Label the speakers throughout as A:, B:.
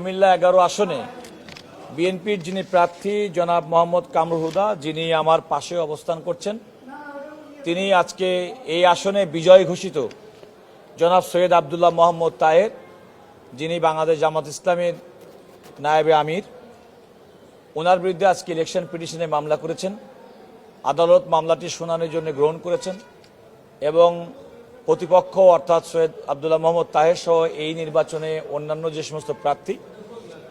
A: কুমিল্লা 11 আসনে বিএনপির যিনি প্রার্থী জনাব মোহাম্মদ কামরুল হুদা, যিনি আমার পাশে অবস্থান করছেন, তিনি আজকে এই আসনে বিজয় ঘোষিত জনাব সৈয়দ আব্দুল্লাহ মোহাম্মদ তাহের, যিনি বাংলাদেশ জামাত ইসলামের নায়েবে আমির। ওনার বিরুদ্ধে আজকে ইলেকশন পিটিশনে মামলা করেছেন। আদালত মামলাটি শুনানির জন্য গ্রহণ করেছেন এবং প্রতিপক্ষ অর্থাৎ সৈয়দ আব্দুল্লাহ মোহাম্মদ তাহের সহ এই নির্বাচনে অন্যান্য যে সমস্ত প্রার্থী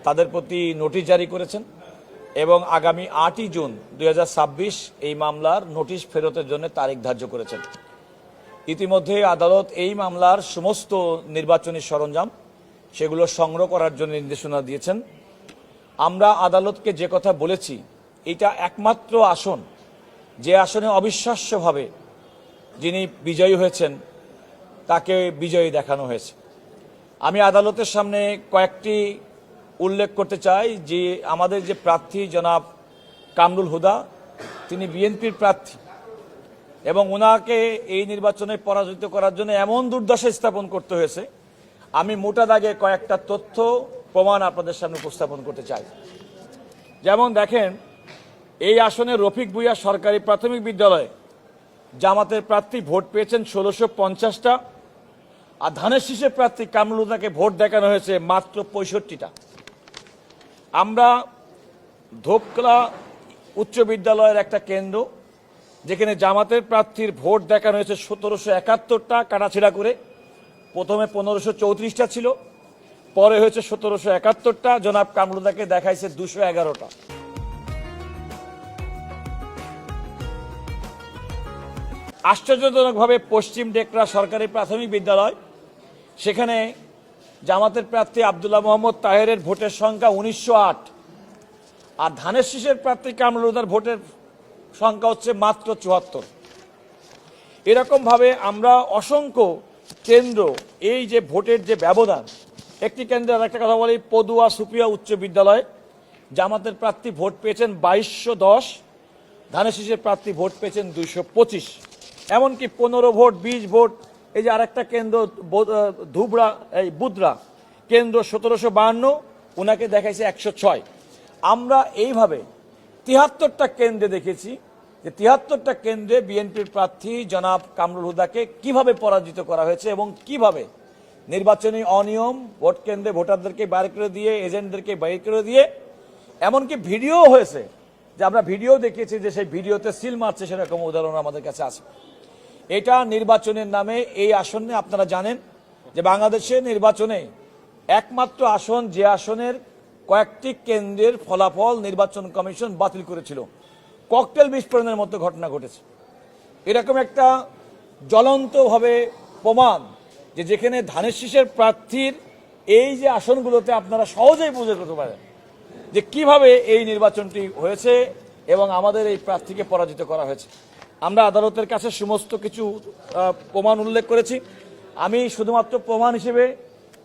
A: তাদের প্রতি নোটিশ জারি করেছেন এবং আগামী 8ই জুন 2026 এই মামলার নোটিশ ফেরতের জন্য তারিখ ধার্য করেছেন। ইতিমধ্যে আদালত এই মামলার সমস্ত নির্বাচনী সরঞ্জাম সেগুলো সংগ্রহ করার জন্য নির্দেশনা দিয়েছেন। আমরা আদালতকে যে কথা বলেছি, এটা একমাত্র আসন যে আসনে অবিশ্বাস্যভাবে যিনি বিজয়ী হয়েছেন তাকে বিজয়ী দেখানো হয়েছে। আমি আদালতের সামনে কয়েকটি উল্লেখ করতে চাই যে আমাদের যে প্রার্থী জনাব কামরুল হুদা, তিনি বিএনপির প্রার্থী এবং ওনাকে এই নির্বাচনে পরাজিত করার জন্য এমন দুর্দশা স্থাপন করতে হয়েছে। আমি মোটা দাগে কয়েকটা তথ্য প্রমাণ আপনাদের সামনে উপস্থাপন করতে চাই। যেমন দেখেন, এই আসনে রফিক ভুইয়া সরকারি প্রাথমিক বিদ্যালয়ে জামাতের প্রার্থী ভোট পেয়েছেন 1650টা, আর ধানের শীষের প্রার্থী কামরুল হুদাকে ভোট দেখানো হয়েছে মাত্র 65টা। আমরা ধোপকলা উচ্চ বিদ্যালয়ের একটা কেন্দ্র, যেখানে জামাতের প্রার্থীর ভোট দেখানো হয়েছে 1771টা কাটাছিড়া করে। প্রথমে 1534টা ছিল, পরে হয়েছে 1771টা। জনাব কামরুল হুদাকে দেখাইছে 211টা। আশ্চর্যজনকভাবে পশ্চিম ডেকরা সরকারি প্রাথমিক বিদ্যালয়, সেখানে জামাতের প্রার্থী আব্দুল্লাহ মোহাম্মদ তাহেরের ভোটের সংখ্যা 1908, আর ধানের শীষের প্রার্থী কামরুল হুদার ভোটের সংখ্যা হচ্ছে মাত্র 74। এরকমভাবে আমরা অসংখ্য কেন্দ্র, এই যে ভোটের যে ব্যবধান, একটি কেন্দ্রের একটা কথা বলি, পদুয়া সুপিয়া উচ্চ বিদ্যালয় জামাতের প্রার্থী ভোট পেয়েছেন 2210, ধানের শীষের প্রার্থী ভোট পেয়েছেন 225। এমনকি 15 ভোট 20 ভোট, এই যে আরেকটা কেন্দ্র ধুবড়া এই বুদরা কেন্দ্র 1752, ওনাকে দেখাইছে 106। আমরা এইভাবে 73টা কেন্দ্রে দেখেছি যে 73টা কেন্দ্রে বিএনপির প্রার্থী জনাব কামরুল হুদাকে কিভাবে পরাজিত করা হয়েছে এবং কিভাবে নির্বাচনী অনিয়ম, ভোট কেন্দ্রে ভোটারদেরকে বাইর করে দিয়ে, এজেন্টদেরকে বাইর করে দিয়ে, এমনকি ভিডিও হয়েছে যে আমরা ভিডিও দেখিয়েছি যে সেই ভিডিওতে সিল মারছে, সেরকম উদাহরণ আমাদের কাছে আছে। এটা নির্বাচনের নামে এই আসনে আপনারা জানেন যে বাংলাদেশের নির্বাচনে একমাত্র আসন যে আসনের কয়েকটি কেন্দ্রের ফলাফল নির্বাচন কমিশন বাতিল করেছিল, ককটেল বিস্ফোরণের মতো ঘটনা ঘটেছে। এরকম একটা জ্বলন্তভাবে প্রমাণ যে যেখানে ধানের শীষের প্রার্থীর এই যে আসনগুলোতে আপনারা সহজেই বুঝে করতে পারেন যে কিভাবে এই নির্বাচনটি হয়েছে এবং আমাদের এই প্রার্থীকে পরাজিত করা হয়েছে। আমরা আদালতের কাছে সমস্ত কিছু প্রমাণ উল্লেখ করেছি। আমি শুধুমাত্র প্রমাণ হিসেবে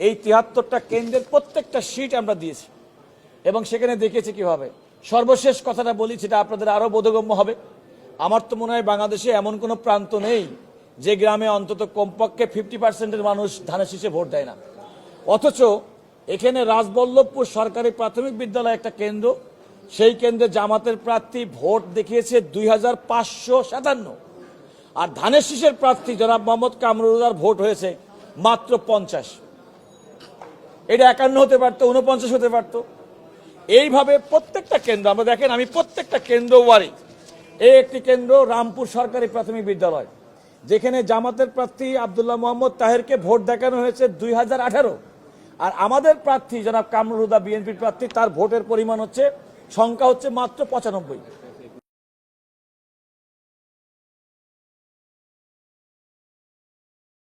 A: এই 73টা কেন্দ্রের প্রত্যেকটা সিট আমরা দিয়েছি এবং সেখানে দেখেছি কিভাবে। সর্বশেষ কথাটা বলি, সেটা আপনাদের আরও বোধগম্য হবে। আমার তো মনে হয় বাংলাদেশে এমন কোনো প্রান্ত নেই যে গ্রামে অন্তত কমপক্ষে 50%-এর মানুষ ধানের শীষে ভোট দেয় না। অথচ এখানে রাজবল্লভপুর সরকারি প্রাথমিক বিদ্যালয় একটা কেন্দ্র, সেই কেন্দ্রে জামাতের প্রার্থী ভোট দেখিয়েছে 2557, আর ধানের শীষের প্রার্থী জনাব মোহাম্মদ কামরুল হুদার ভোট হয়েছে মাত্র 50। এটা 51 হতে পারতো, 49 হতে পারতো। এইভাবে প্রত্যেকটা কেন্দ্র আমরা দেখেন, আমি প্রত্যেকটা কেন্দ্র ওয়ারি। এই একটি কেন্দ্র রামপুর সরকারি প্রাথমিক বিদ্যালয়, যেখানে জামাতের প্রার্থী আব্দুল্লাহ মোহাম্মদ তাহেরকে ভোট দেখানো হয়েছে 2018, আর আমাদের প্রার্থী জনাব কামরুল হুদা বিএনপির প্রার্থী, তার ভোটের পরিমাণ হচ্ছে সংখ্যা হচ্ছে মাত্র 95।